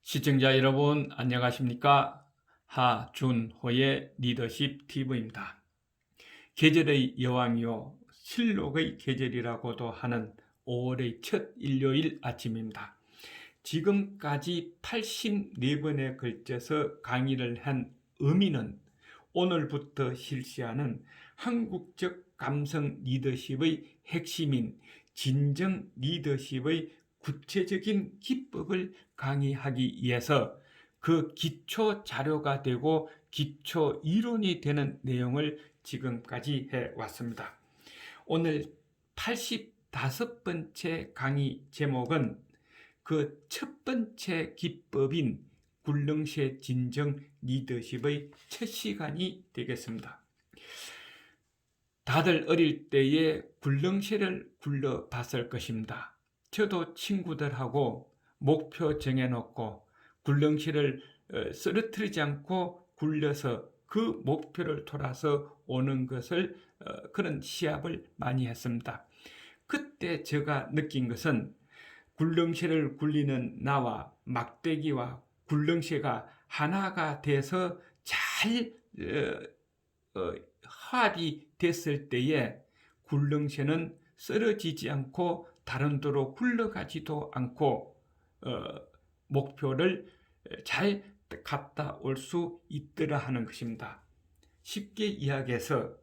시청자 여러분 안녕하십니까? 하준호의 리더십 TV입니다. 계절의 여왕이요 실록의 계절이라고도 하는 5월의 첫 일요일 아침입니다. 지금까지 84번에 걸쳐서 강의를 한 의미는 오늘부터 실시하는 한국적 감성 리더십의 핵심인 진정 리더십의 구체적인 기법을 강의하기 위해서 그 기초 자료가 되고 기초 이론이 되는 내용을 지금까지 해왔습니다. 오늘 85번째 강의 제목은 그 첫 번째 기법인 굴릉쇠 진정 리더십의 첫 시간이 되겠습니다. 다들 어릴 때에 굴릉쇠를 굴러 봤을 것입니다. 저도 친구들하고 목표 정해놓고 굴릉쇠를 쓰러뜨리지 않고 굴려서 그 목표를 돌아서 오는 것을 그런 시합을 많이 했습니다. 그때 제가 느낀 것은 굴릉쇠를 굴리는 나와 막대기와 굴릉쇠가 하나가 돼서 잘 화합이 됐을 때에 굴릉쇠는 쓰러지지 않고 다른 데로 굴러가지도 않고 목표를 잘 갔다 올 수 있더라 하는 것입니다. 쉽게 이야기해서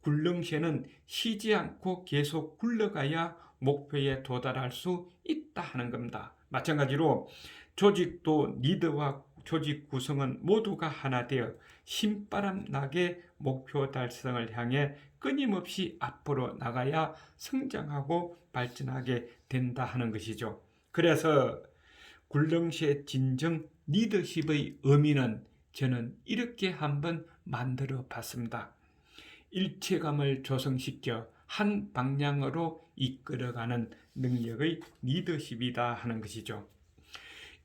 굴릉쇠는 쉬지 않고 계속 굴러가야 목표에 도달할 수 있다 하는 겁니다. 마찬가지로 조직도 리더와 조직 구성은 모두가 하나 되어 신바람 나게 목표 달성을 향해 끊임없이 앞으로 나가야 성장하고 발전하게 된다 하는 것이죠. 그래서 굴릉쇠 진정 리더십의 의미는 저는 이렇게 한번 만들어 봤습니다. 일체감을 조성시켜 한 방향으로 이끌어가는 능력의 리더십이다 하는 것이죠.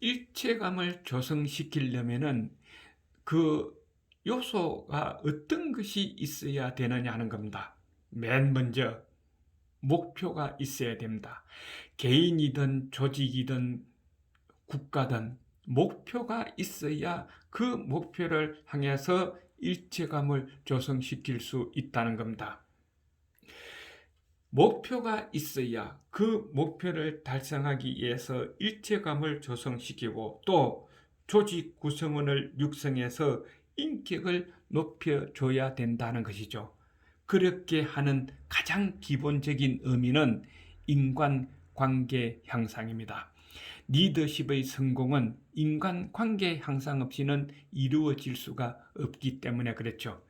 일체감을 조성시키려면은 그 요소가 어떤 것이 있어야 되느냐 하는 겁니다. 맨 먼저 목표가 있어야 됩니다. 개인이든 조직이든 국가든 목표가 있어야 그 목표를 향해서 일체감을 조성시킬 수 있다는 겁니다. 목표가 있어야 그 목표를 달성하기 위해서 일체감을 조성시키고 또 조직 구성원을 육성해서 인격을 높여줘야 된다는 것이죠. 그렇게 하는 가장 기본적인 의미는 인간관계 향상입니다. 리더십의 성공은 인간관계 향상 없이는 이루어질 수가 없기 때문에 그렇죠.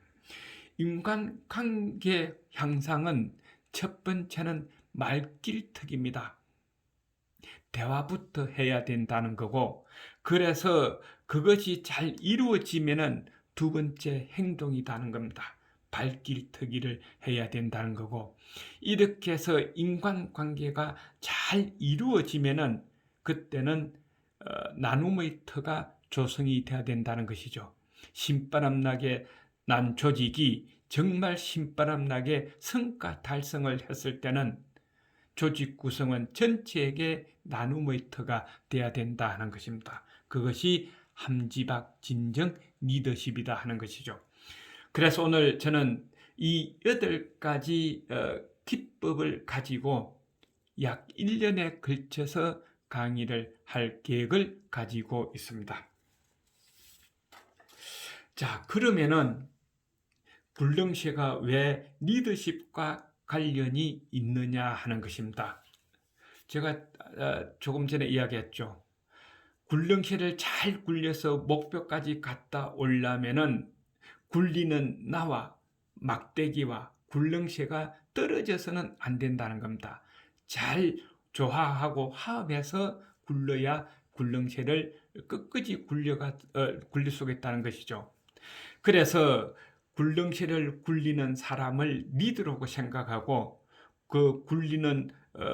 인간관계 향상은 첫 번째는 말길특입니다. 대화부터 해야 된다는 거고, 그래서 그것이 잘 이루어지면은 두 번째 행동이라는 겁니다. 발길특위를 해야 된다는 거고, 이렇게 해서 인간관계가 잘 이루어지면은 그때는 나눔의 터가 조성이 돼야 된다는 것이죠. 신바람나게 난 조직이 정말 신바람나게 성과 달성을 했을 때는 조직 구성원 전체에게 나눔의 터가 돼야 된다 하는 것입니다. 그것이 함지박 진정 리더십이다 하는 것이죠. 그래서 오늘 저는 이 8가지 기법을 가지고 약 1년에 걸쳐서 강의를 할 계획을 가지고 있습니다. 자, 그러면은 굴릉쇠가 왜 리더십과 관련이 있느냐 하는 것입니다. 제가 조금 전에 이야기했죠. 굴릉쇠를 잘 굴려서 목표까지 갔다 오려면은 굴리는 나와 막대기와 굴릉쇠가 떨어져서는 안 된다는 겁니다. 잘 조화하고 화합해서 굴러야 굴릉쇠를 끝까지 굴릴 수 있다는 것이죠. 그래서 굴릉쇠를 굴리는 사람을 리더라고 생각하고 그 굴리는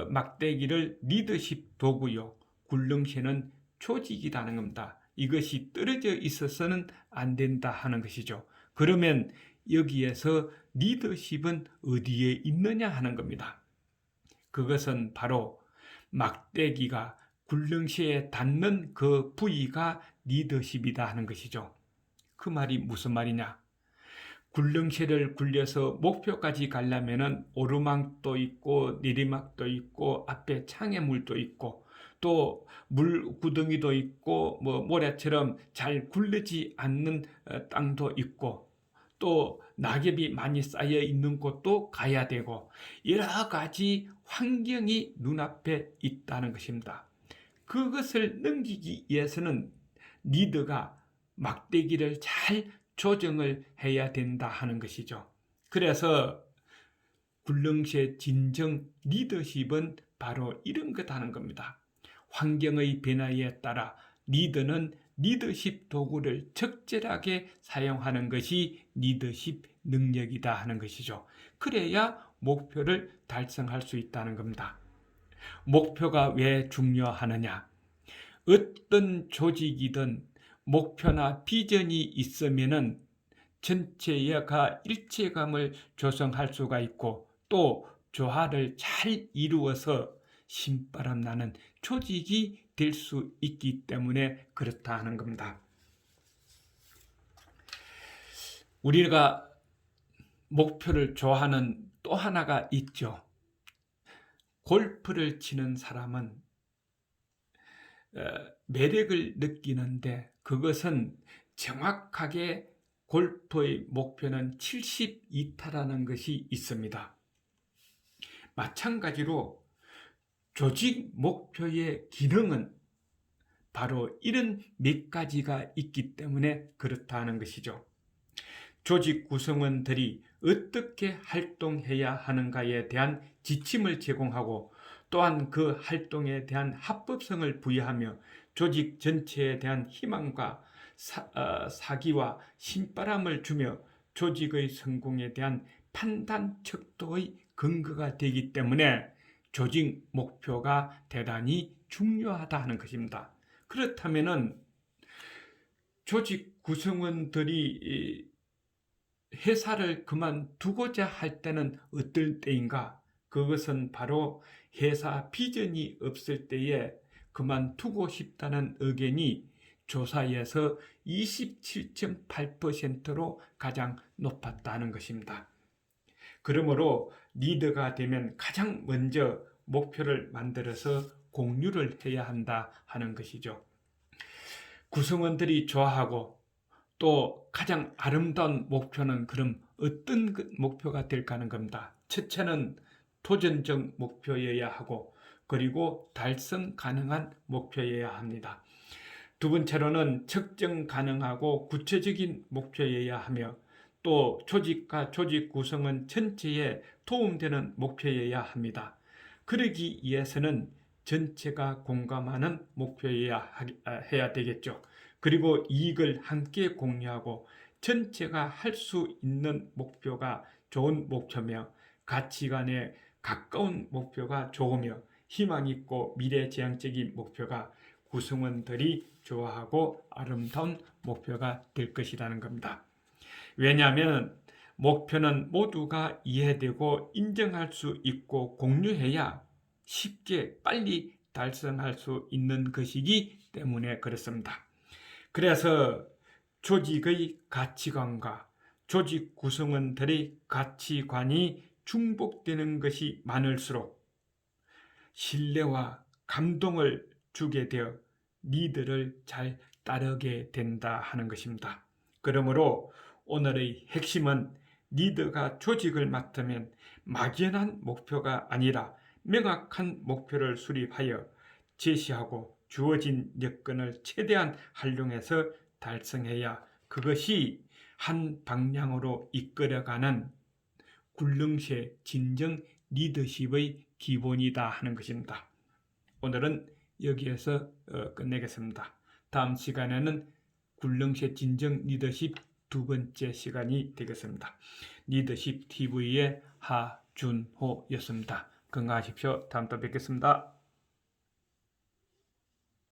막대기를 리더십 도구요. 굴릉쇠는 조직이라는 겁니다. 이것이 떨어져 있어서는 안 된다 하는 것이죠. 그러면 여기에서 리더십은 어디에 있느냐 하는 겁니다. 그것은 바로 막대기가 굴릉시에 닿는 그 부위가 리더십이다 하는 것이죠. 그 말이 무슨 말이냐? 굴릉시를 굴려서 목표까지 가려면은 오르막도 있고 내리막도 있고 앞에 창해물도 있고 또 물구덩이도 있고 뭐 모래처럼 잘 굴르지 않는 땅도 있고 또 낙엽이 많이 쌓여 있는 곳도 가야 되고 여러 가지 환경이 눈앞에 있다는 것입니다. 그것을 넘기기 위해서는 리더가 막대기를 잘 조정을 해야 된다 하는 것이죠. 그래서 굴릉시의 진정 리더십은 바로 이런 것 하는 겁니다. 환경의 변화에 따라 리더는 리더십 도구를 적절하게 사용하는 것이 리더십 능력이다 하는 것이죠. 그래야 목표를 달성할 수 있다는 겁니다. 목표가 왜 중요하느냐? 어떤 조직이든 목표나 비전이 있으면은 전체가 일체감을 조성할 수가 있고 또 조화를 잘 이루어서 신바람 나는 조직이 될 수 있기 때문에 그렇다 하는 겁니다. 우리가 목표를 좋아하는 또 하나가 있죠. 골프를 치는 사람은 매력을 느끼는데 그것은 정확하게 골프의 목표는 72타라는 것이 있습니다. 마찬가지로 조직 목표의 기능은 바로 이런 몇 가지가 있기 때문에 그렇다는 것이죠. 조직 구성원들이 어떻게 활동해야 하는가에 대한 지침을 제공하고 또한 그 활동에 대한 합법성을 부여하며 조직 전체에 대한 희망과 사기와 신바람을 주며 조직의 성공에 대한 판단 척도의 근거가 되기 때문에 조직 목표가 대단히 중요하다 하는 것입니다. 그렇다면은 조직 구성원들이 회사를 그만두고자 할 때는 어떨 때인가? 그것은 바로 회사 비전이 없을 때에 그만두고 싶다는 의견이 조사에서 27.8%로 가장 높았다는 것입니다. 그러므로 리더가 되면 가장 먼저 목표를 만들어서 공유를 해야 한다 하는 것이죠. 구성원들이 좋아하고 또 가장 아름다운 목표는 그럼 어떤 목표가 될까 하는 겁니다. 첫째는 도전적 목표여야 하고 그리고 달성 가능한 목표여야 합니다. 두 번째로는 측정 가능하고 구체적인 목표여야 하며 또 조직과 조직 구성원 전체에 도움되는 목표여야 합니다. 그러기 위해서는 전체가 공감하는 목표여야 해야 되겠죠. 그리고 이익을 함께 공유하고 전체가 할 수 있는 목표가 좋은 목표며 가치관에 가까운 목표가 좋으며 희망 있고 미래지향적인 목표가 구성원들이 좋아하고 아름다운 목표가 될 것이라는 겁니다. 왜냐하면 목표는 모두가 이해되고 인정할 수 있고 공유해야 쉽게 빨리 달성할 수 있는 것이기 때문에 그렇습니다. 그래서 조직의 가치관과 조직 구성원들의 가치관이 중복되는 것이 많을수록 신뢰와 감동을 주게 되어 리더를 잘 따르게 된다 하는 것입니다. 그러므로 오늘의 핵심은 리더가 조직을 맡으면 막연한 목표가 아니라 명확한 목표를 수립하여 제시하고 주어진 여건을 최대한 활용해서 달성해야 그것이 한 방향으로 이끌어가는 굴릉시의 진정 리더십의 기본이다 하는 것입니다. 오늘은 여기에서 끝내겠습니다. 다음 시간에는 굴릉시의 진정 리더십 두 번째 시간이 되겠습니다. 리더십 TV의 하준호였습니다. 건강하십시오. 다음 또 뵙겠습니다.